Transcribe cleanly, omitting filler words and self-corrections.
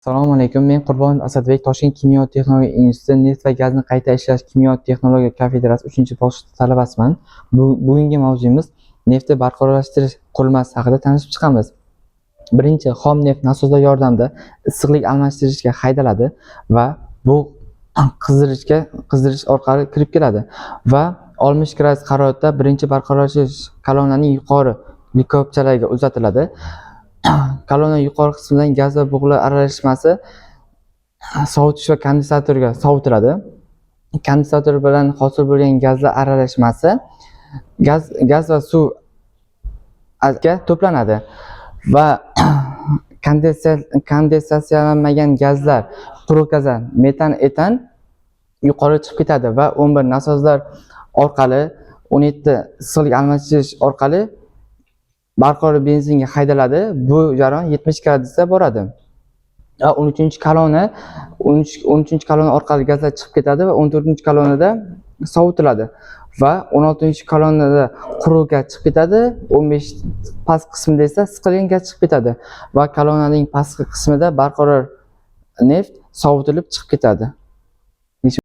Assalomu alaykum. Men Qurbonov Asadbek, Toshkent kimyo texnologiya instituti neft va gazni qayta ishlash kimyo texnologiya kafedrasi 3-bosqich talabasiman. Bugungi mavzuimiz neftni barqarorlashtirish qurilmasi haqida tanishib chiqamiz. Birinchi, xom neft nasoslar yordamida issiqlik almashtirishga haydaladi va bu qizdirish orqali kirib keladi va 60 gradus haroratda birinchi barqarorlashtirish kolonnaning yuqori likopchalarga uzatiladi. Kolonna yuqori qismidan gaz va bug'lar aralashmasi sovutish va kondensatorga sovitiladi. Kondensator bilan hosil bo'lgan gazlar aralashmasi gaz va suvga to'planadi va kondensatsiyalanmagan gazlar, quruq gazlar, metan, etan yuqori chiqib ketadi va 11 nasoslar orqali 17 issiqlik almashtirish orqali barqaror benzinga haydaladi. Bu jarayon 70 gradusda boradi. 13-kolonna orqali gazlar chiqib ketadi va 14-kolonnada sovitiladi va 16-kolonnada quruq gaz chiqib ketadi. 15 past qismida esa siqilgan gaz chiqib ketadi va kolonnaning pastki qismida barqaror neft sovitilib chiqib ketadi.